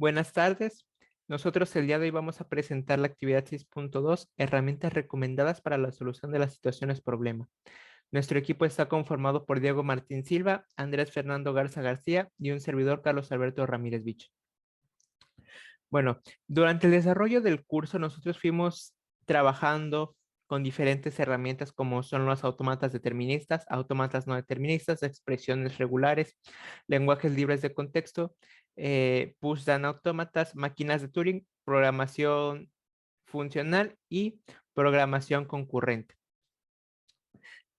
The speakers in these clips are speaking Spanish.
Buenas tardes. Nosotros el día de hoy vamos a presentar la actividad 6.2, herramientas recomendadas para la solución de las situaciones problema. Nuestro equipo está conformado por Diego Martín Silva, Andrés Fernando Garza García y un servidor Carlos Alberto Ramírez Bicho. Bueno, durante el desarrollo del curso nosotros fuimos trabajando con diferentes herramientas como son los autómatas deterministas, autómatas no deterministas, expresiones regulares, lenguajes libres de contexto, push-down autómatas, máquinas de Turing, programación funcional y programación concurrente.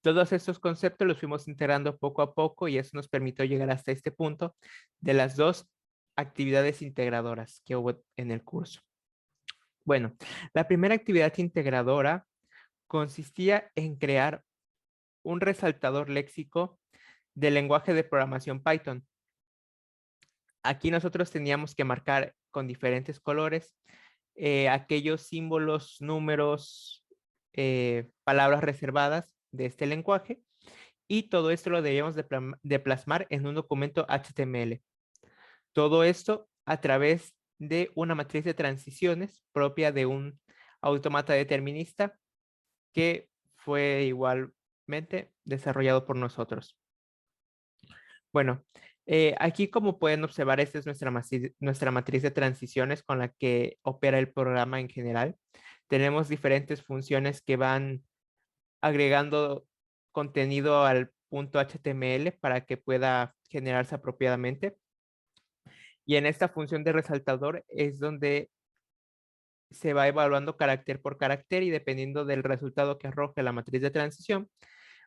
Todos estos conceptos los fuimos integrando poco a poco y eso nos permitió llegar hasta este punto de las dos actividades integradoras que hubo en el curso. Bueno, la primera actividad integradora consistía en crear un resaltador léxico del lenguaje de programación Python. Aquí nosotros teníamos que marcar con diferentes colores aquellos símbolos, números, palabras reservadas de este lenguaje y todo esto lo debíamos de plasmar en un documento HTML. Todo esto a través de una matriz de transiciones propia de un autómata determinista que fue igualmente desarrollado por nosotros. Bueno, aquí como pueden observar, esta es nuestra matriz de transiciones con la que opera el programa en general. Tenemos diferentes funciones que van agregando contenido al punto HTML para que pueda generarse apropiadamente. Y en esta función de resaltador es donde se va evaluando carácter por carácter y dependiendo del resultado que arroje la matriz de transición,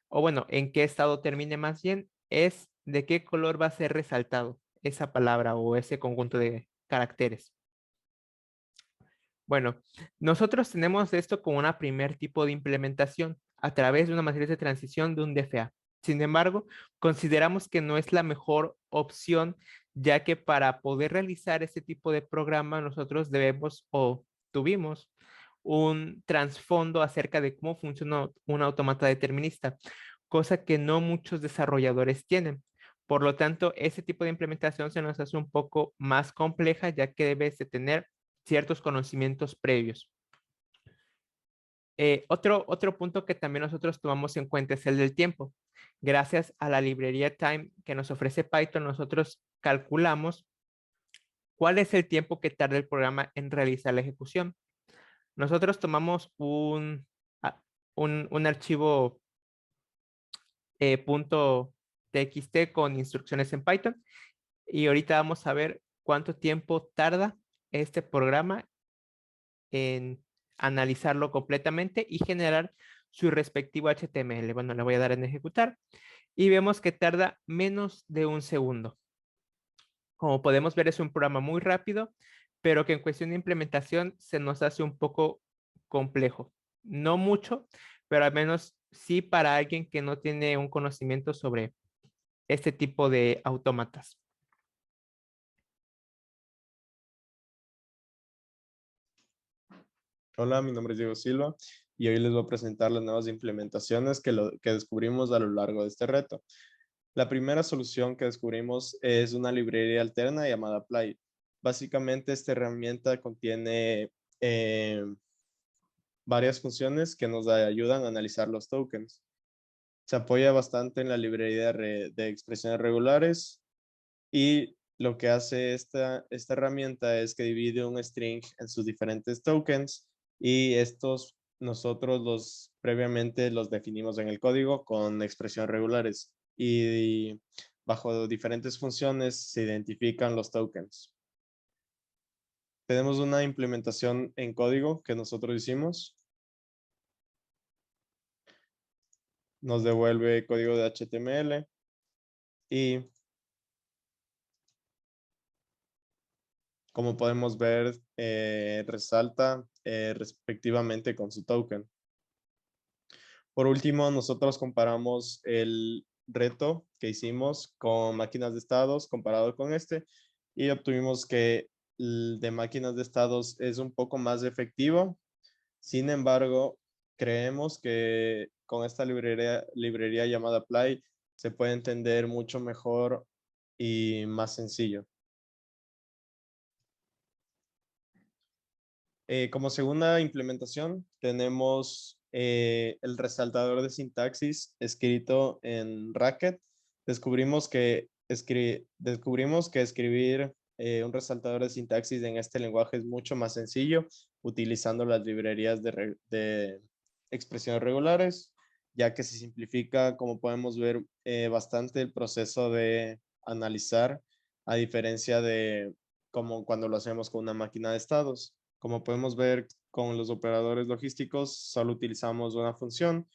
o bueno, en qué estado termine más bien, es de qué color va a ser resaltado esa palabra o ese conjunto de caracteres. Bueno, nosotros tenemos esto como una primer tipo de implementación a través de una matriz de transición de un DFA. Sin embargo, consideramos que no es la mejor opción, ya que para poder realizar este tipo de programa nosotros debemos o tuvimos un trasfondo acerca de cómo funciona un autómata determinista, cosa que no muchos desarrolladores tienen. Por lo tanto, ese tipo de implementación se nos hace un poco más compleja, ya que debes de tener ciertos conocimientos previos. Otro punto que también nosotros tomamos en cuenta es el del tiempo. Gracias a la librería Time que nos ofrece Python, nosotros calculamos cuál es el tiempo que tarda el programa en realizar la ejecución. Nosotros tomamos un archivo .txt con instrucciones en Python y ahorita vamos a ver cuánto tiempo tarda este programa en analizarlo completamente y generar su respectivo HTML. Bueno, le voy a dar en ejecutar y vemos que tarda menos de un segundo. Como podemos ver, es un programa muy rápido, pero que en cuestión de implementación se nos hace un poco complejo. No mucho, pero al menos sí para alguien que no tiene un conocimiento sobre este tipo de autómatas. Hola, mi nombre es Diego Silva y hoy les voy a presentar las nuevas implementaciones que descubrimos a lo largo de este reto. La primera solución que descubrimos es una librería alterna llamada Play. Básicamente, esta herramienta contiene varias funciones que nos ayudan a analizar los tokens. Se apoya bastante en la librería de expresiones regulares y lo que hace esta herramienta es que divide un string en sus diferentes tokens y estos nosotros previamente los definimos en el código con expresiones regulares y bajo diferentes funciones se identifican los tokens. Tenemos una implementación en código que nosotros hicimos. Nos devuelve código de HTML y como podemos ver, resalta respectivamente con su token. Por último, nosotros comparamos el reto que hicimos con máquinas de estados comparado con este y obtuvimos que el de máquinas de estados es un poco más efectivo. Sin embargo, creemos que con esta librería llamada Play se puede entender mucho mejor y más sencillo. Como segunda implementación tenemos el resaltador de sintaxis escrito en Racket. Descubrimos que escribir un resaltador de sintaxis en este lenguaje es mucho más sencillo utilizando las librerías de expresiones regulares, ya que se simplifica, como podemos ver, bastante el proceso de analizar, a diferencia de como cuando lo hacemos con una máquina de estados. Como podemos ver con los operadores logísticos, solo utilizamos una función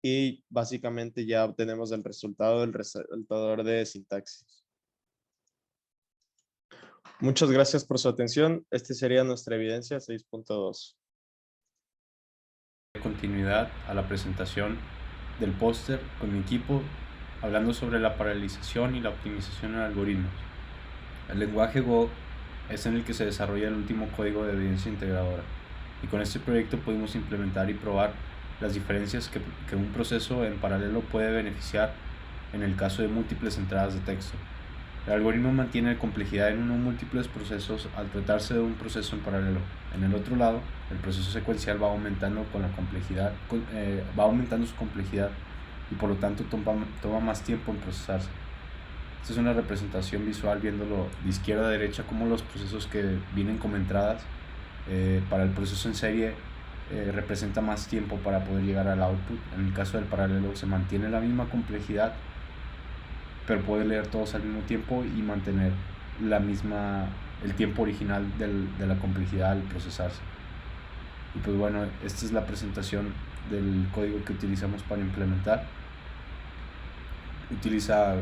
y básicamente ya obtenemos el resultado del resaltador de sintaxis. Muchas gracias por su atención. Esta sería nuestra evidencia 6.2. Continuidad a la presentación del póster con mi equipo hablando sobre la paralelización y la optimización en algoritmos. El lenguaje Go es en el que se desarrolla el último código de evidencia integradora, y con este proyecto pudimos implementar y probar las diferencias que un proceso en paralelo puede beneficiar en el caso de múltiples entradas de texto. El algoritmo mantiene complejidad en uno o múltiples procesos al tratarse de un proceso en paralelo. En el otro lado, el proceso secuencial va aumentando su complejidad y por lo tanto toma más tiempo en procesarse. Esta es una representación visual viéndolo de izquierda a derecha como los procesos que vienen como entradas. Para el proceso en serie representa más tiempo para poder llegar al output. En el caso del paralelo se mantiene la misma complejidad, pero puede leer todos al mismo tiempo y mantener el tiempo original de la complejidad al procesarse. Y pues bueno, esta es la presentación del código que utilizamos para implementar. Utiliza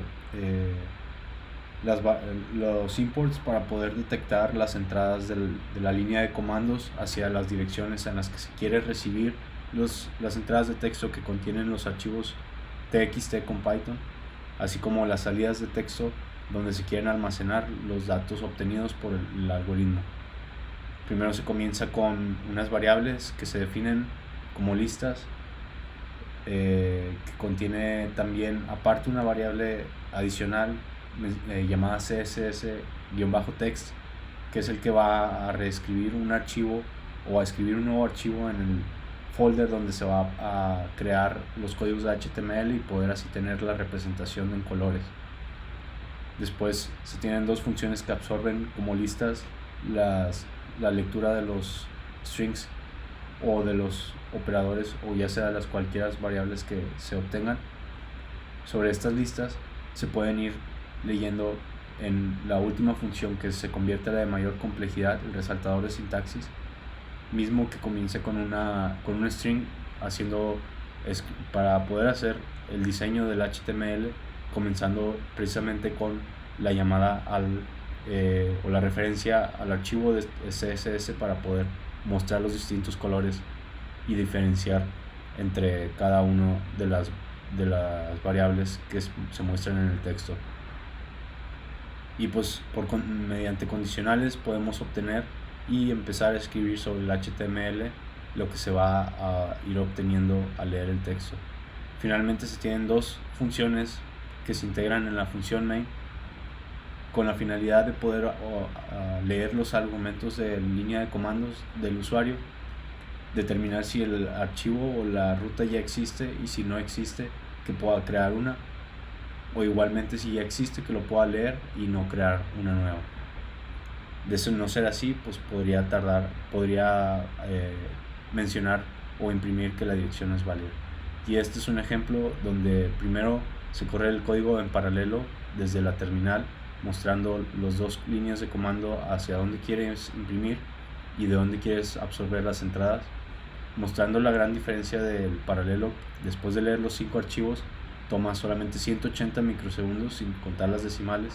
los imports para poder detectar las entradas de la línea de comandos hacia las direcciones en las que se quiere recibir las entradas de texto que contienen los archivos txt con Python, así como las salidas de texto donde se quieren almacenar los datos obtenidos por el algoritmo. Primero se comienza con unas variables que se definen como listas, que contiene también aparte una variable adicional llamada css-text, que es el que va a reescribir un archivo o a escribir un nuevo archivo en el folder donde se va a crear los códigos de HTML y poder así tener la representación en colores. Después se tienen dos funciones que absorben como listas la lectura de los strings o de los operadores, o ya sea las cualquiera variables que se obtengan. Sobre estas listas se pueden ir leyendo en la última función, que se convierte a la de mayor complejidad, el resaltador de sintaxis, mismo que comience con un string, para poder hacer el diseño del HTML, comenzando precisamente con la llamada o la referencia al archivo de CSS para poder mostrar los distintos colores y diferenciar entre cada uno de las variables que se muestran en el texto. Y pues mediante condicionales podemos obtener y empezar a escribir sobre el HTML lo que se va a ir obteniendo al leer el texto. Finalmente se tienen dos funciones que se integran en la función main con la finalidad de poder leer los argumentos de línea de comandos del usuario, determinar si el archivo o la ruta ya existe, y si no existe, que pueda crear una, o igualmente si ya existe, que lo pueda leer y no crear una nueva. De eso no ser así, pues podría mencionar o imprimir que la dirección es válida. Y este es un ejemplo donde primero se corre el código en paralelo desde la terminal, mostrando las dos líneas de comando hacia dónde quieres imprimir y de dónde quieres absorber las entradas, mostrando la gran diferencia del paralelo. Después de leer los 5 archivos toma solamente 180 microsegundos sin contar las decimales,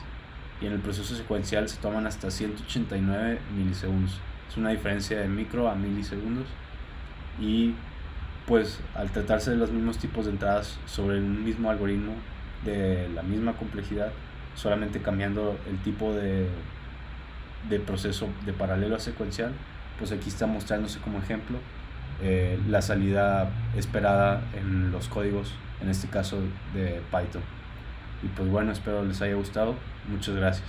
y en el proceso secuencial se toman hasta 189 milisegundos. Es una diferencia de micro a milisegundos, y pues al tratarse de los mismos tipos de entradas sobre un mismo algoritmo de la misma complejidad, solamente cambiando el tipo de proceso de paralelo a secuencial, pues aquí está mostrándose como ejemplo la salida esperada en los códigos, en este caso de Python. Y pues bueno, espero les haya gustado. Muchas gracias.